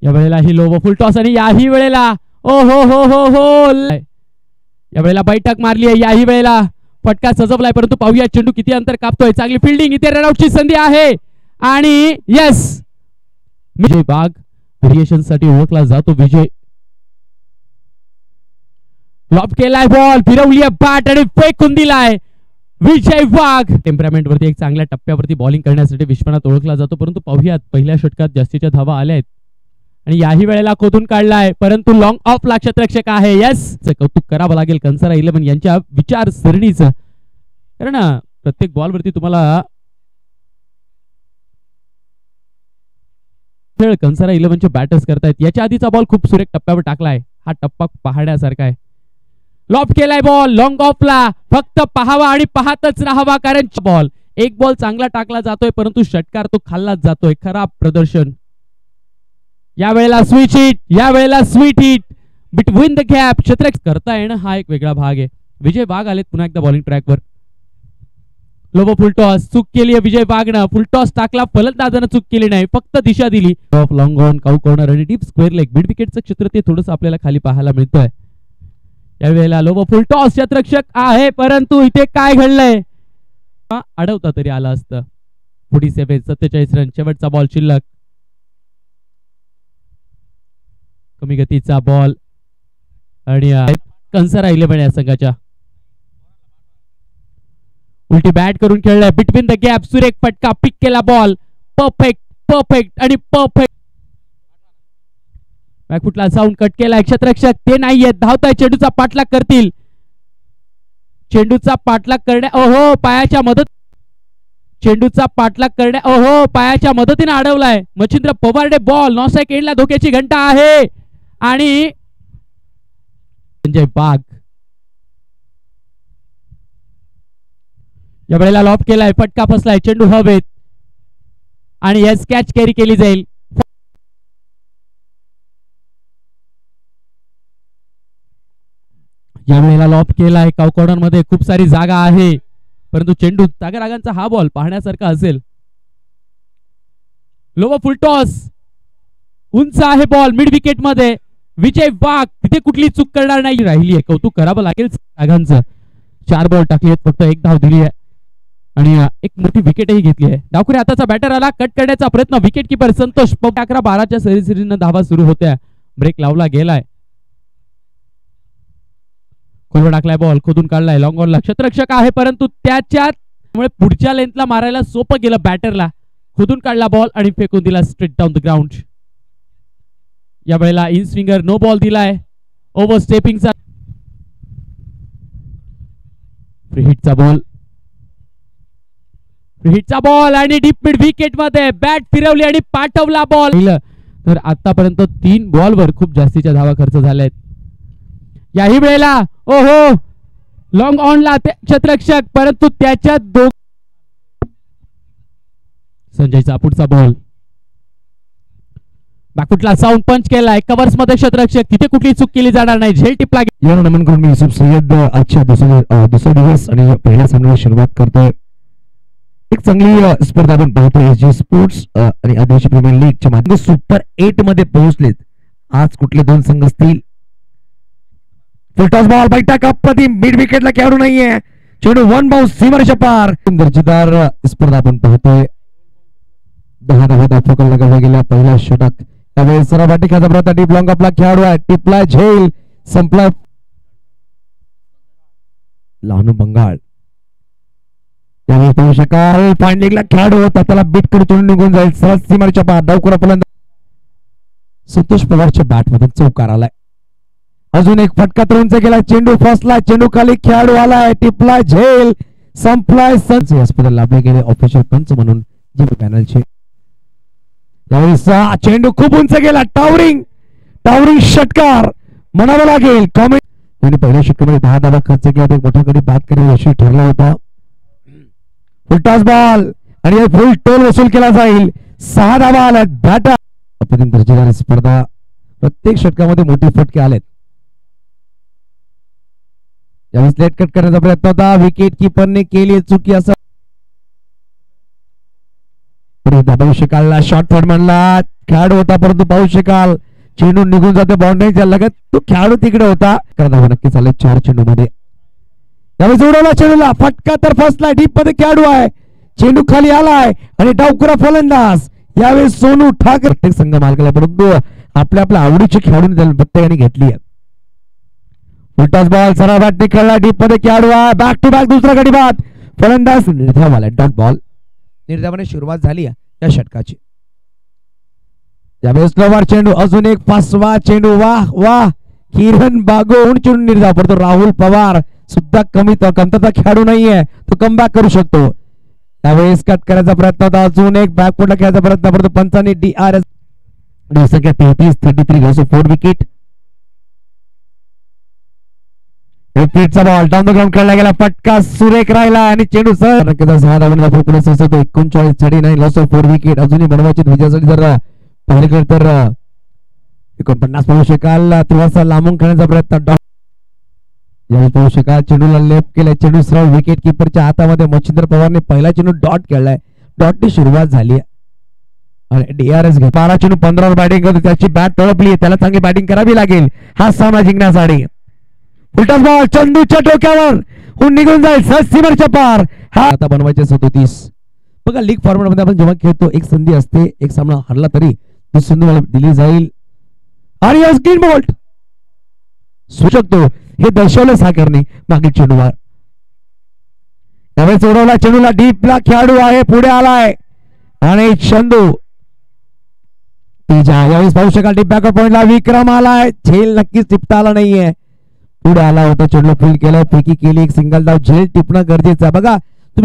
या वेळेला ही लो फुल टॉस आणि याही वेळेला ओ हो हो हो हो या वेळेला बैठक मारली आहे. याही वेळेला फटका सजवलाय, परंतु पाहूया चेंडू किती अंतर कापतोय. चांगली फिल्डिंग, इथे रनआउटची संधी आहे आणि यस विजय वाघ व्हेरिएशन साठी ओळखला जातो. विजय लॉब केलाय, बॉल फिरवली आहे बॅट आणि फेकून दिलाय. विजय वाघ टेम्परामेंट वरती एक चांगल्या टप्प्यावरती बॉलिंग करण्यासाठी विश्वनाथ ओळखला जातो, परंतु पाहूयात पहिल्या षटकात जास्तीच्या धावा आल्या आहेत आणि याही वेळेला खोदून काढलाय, परंतु लॉंग ऑफ ला क्षेत्ररक्षक आहे. यस कौतुक करावं लागेल कंसारा 11 यांच्या विचारसरणीचं, कारण प्रत्येक बॉल वरती तुम्हाला खेळ कंसारा 11 चे बॅटर्स करतायत. याच्या आधीचा बॉल खूप सुरेख टप्प्यावर टाकलाय, हा टप्पा पाहण्यासारखा आहे. लॉब केलाय बॉल लॉंग ऑफला, फक्त पाहावा आणि पाहतच राहावा, कारण बॉल एक बॉल चांगला टाकला जातोय परंतु षटकार तो खाल्लाच जातोय. खराब प्रदर्शन. या वेळेला स्विच हिट, या वेळेला sweet hit between the gap. क्षेत्ररक्षक करता येणं हा एक वेगळा भाग आहे. विजय वाघ आलेत पुन्हा एकदा बॉलिंग ट्रॅकवर. लोबो फुल टॉस चूक केली आहे विजय वाघनं. फुल टॉस टाकला, फलंदाजानं चूक केली नाही, फक्त दिशा दिली. Of long on cow corner आणि डीप स्क्वेअर लेग. मिड विकेटचं क्षेत्र ते थोडंसं आपल्याला खाली पाहायला मिळतंय. या वेळेला लोबो फुल टॉस क्षेत्ररक्षक आहे, परंतु इथे काय घडलंय, अडवता तरी आलं असतं. 47 रन, शेवटचा बॉल शिल्लक. कमी गतीचा बॉल आणि कंसारा 11 या संघाच्या उलटी बॅट करून खेळलाय बिटवीन द गॅप. सुरेख फटका, पिक केला बॉल, परफेक्ट परफेक्ट आणि परफेक्ट. बॅकफुटला साऊंड कट केलाय क्षेत्ररक्षक, ते नाहीये. धावताय, चेंडूचा पाठलाग करतील. चेंडूचा पाठलाग करण्या ओहो पायाच्या मदत, चेंडूचा पाठलाग करण्या ओहो पायाच्या मदतीने अडवलाय मच्छिंद्र पवारडे. बॉल नॉसाईक एंडला धोक्याची घंटा आहे आणि संजय वाघ या वेळेला लॉब केलाय, फटका फसलाय, चेंडू हवेत आणि यस कॅच कॅरी केली जाईल. या वेळेला लॉब केलाय, काऊ कॉर्नर मध्ये खूप सारी जागा आहे, परंतु चेंडू तागरागांचा हा बॉल पाहण्यासारखा असेल. लोवा फुल टॉस, उंच आहे बॉल मिड विकेट मध्ये. विजय वाघ तिथे कुठली चूक करणार नाही राहिली आहे, कौतुक करावं लागेल रागांचं. 4 बॉल टाकले, फक्त 1 धाव दिली आहे आणि एक मोठी विकेटही घेतली आहे. डावखुरी हाताचा बॅटर आला, कट करण्याचा प्रयत्न. विकेट किपर संतोष 11-12च्या सरीसरीनं धावा सुरू होत्या. ब्रेक लावला गेलाय, खोलवर टाकलाय बॉल, खोदून काढलाय लॉंग ऑनला. क्षेत्ररक्षक आहे, परंतु त्याच्यामुळे पुढच्या लेंथला मारायला सोपं गेलं बॅटरला. खोदून काढला बॉल आणि फेकून दिला स्ट्रेट डाऊन द ग्राउंड. या वेळेला इन स्विंगर नो बॉल दिलाय. ओव्हर स्टेपिंगचा फ्री हिटचा बॉल, फ्री हिटचा बॉल आणि डीप मिड विकेट मध्ये बॅट फिरवली आणि पाठवला बॉल. तर आतापर्यंत 3 बॉलवर खूप जास्तीच्या धावा खर्च झाल्यात. याही वेळेला ओहो लॉंग ऑनला क्षेत्ररक्षक, परंतु त्याच्या संजयचा पुढचा बॉल. बॅकफुटला साऊंड पंच केलाय, कव्हर्स मध्ये क्षेत्ररक्षक, तिथे कुठली चूक केली जाणार नाही. झेल टिपला. नमन करून मी युसुफ सय्यद आजच्या दुसरा दिवस आणि पहिल्या सामन्याला सुरुवात करतोय. एक चांगली स्पर्धा आपण पाहतोय जी स्पोर्ट्स आणि आदिवासी प्रीमियर लीगच्या माध्यमातून सुपर 8 मध्ये पोहोचलेत. आज कुठले 2 संघ असतील. फुलटॉस बॉल, बैठक अप्रतिम, मिड विकेटला खेळू नाहीये, चेंडू 1 बाउन्स सीमारेषा पार. दर्जेदार स्पर्धा आपण पाहतोय. 10 धावा दाखल लगावल्या गेल्या पहिल्या षटक. त्यावेळी सरावाटी खेळाचा प्रयत्न, डीप लॉंग आपला खेळाडू आहे, टिपला झेल, संपला. लहानू बंगाळ त्यावेळी पाहू शकाल फाइंडिंगला खेळाडू होता, त्याला बीट करून निघून जाईल. सहज सीमारेषा पार. डावखुरा फलंदाज संतोष पवारच्या बॅट मधून चौकार आलाय. अजून एक फटका उंच गेला, चेंडू फसला, चेंडू खाली खेळाडू आलाय, टिपला झेल, संपलाय. या स्पर्धेला लाभले गेले ऑफिशियल पंच म्हणून जे पॅनलचे. चेंडू खूप उंच गेला, टावरिंग टावरिंग षटकार म्हणावं लागेल. कॉमेंट त्यांनी पहिल्या षटकामध्ये 10 धावा खर्च केला, एक मोठा गडी बाद करण्याचा यशस्वी ठरला होता. फुलटॉस बॉल आणि फुल टोल वसूल केला जाईल. 6 धावा आल्यात. बॅटा अप्रतिम दर्जेदार स्पर्धा, प्रत्येक षटकामध्ये मोठे फटके आलेत. यावेळी लेट कट करण्याचा प्रयत्न होता, विकेट किपरने केली चुकी. असं पाहू शकाल शॉर्ट थर्ड म्हणला खेळाडू होता, परंतु पाहू शकाल चेंडू निघून जातो बाउंड्रीच्या लगत, तो खेळाडू तिकडे होता. नक्कीच आले 4 चेंडू मध्ये. यावेळी जोडवला चेंडूला, फटका तर फसला, डीप मध्ये खेळाडू आहे, चेंडू खाली आलाय आणि डावखुरा फलंदाज यावेळी सोनू ठाकर. प्रत्येक संघ मालकाला, परंतु आपल्या आपल्या आवडीची खेळाडूंनी प्रत्येकाने घेतली आहे. उलटाच बॉल सरळ बॅटने खेळला, डीप मध्ये खेळाडू आहे, बॅक टू बॅक दुसरा गडी बाद, फलंदाज निर्धाव आला, डॉट बॉल. निर्धावाने सुरुवात झाली या षटकाची. यावेळेस स्लोवर चेंडू, अजून एक 5वा चेंडू, वाह वाह, किरण बागोहून चेंडू निर्धाव पडतो. राहुल पवार सुद्धा कमतरता खेळाडू नाहीये, तो कमबॅक करू शकतो. त्यावेळेस कट करायचा प्रयत्न होता, अजून एक बॅकफुटला खेळायचा प्रयत्न पडतो. पंचांनी DRS संख्या 33 घेऊन 4 विकेट. रिपीटचा बॉल डाऊन द ग्राउंड खेळला गेला, फटका सुरेख राहिला आणि चेंडू सर 39 साठी नाही, लॉस ऑफ 4 विकेट. अजूनही बनवायचे विजयासाठी जर पलीकडे तर 49 पाहू शकाल, थोडासा लांबून खेळण्याचा प्रयत्न. यावेळी पाहू शकाल चेंडूला लेफ्ट केलाय, चेंडू सरळ विकेट किपरच्या हातामध्ये. मच्छिंद्र पवारने पहिला चेंडू डॉट खेळलाय, डॉटची सुरुवात झाली आणि DRS घेत. 12 चेंडू 15 बॅटिंग करतो, त्याची बॅट तळपली, त्याला चांगली बॅटिंग करावी लागेल हा सामना जिंकण्यासाठी. उलटाच बॉल चंदूच्या डोक्यावर निघून जाईल सीमाच्या पार. हा आता बनवायचे 37. बघा लीग फॉर्मॅट मध्ये आपण जेव्हा खेळतो एक संधी असते, एक सामना हरला तरी ती संधी मला दिली जाईल आणि स्क्रीन बोल्ट शकतो हे दर्शवलं सागरने मागील चेंडूवर. त्यावेळेस सोडवला चेंडूला, डीपला खेळाडू आहे, पुढे आलाय आणि चंदू तेजा. यावेळेस पाहू शकाल डीप बॅकअप पॉइंटला विक्रम आलाय, झेल नक्कीच टिपता आला नाहीये, पुढे आला होता, चेंडू फील्ड केलाय, फेकी केली, एक सिंगल धाव, झेल टिपणं गरजेचं आहे. बघा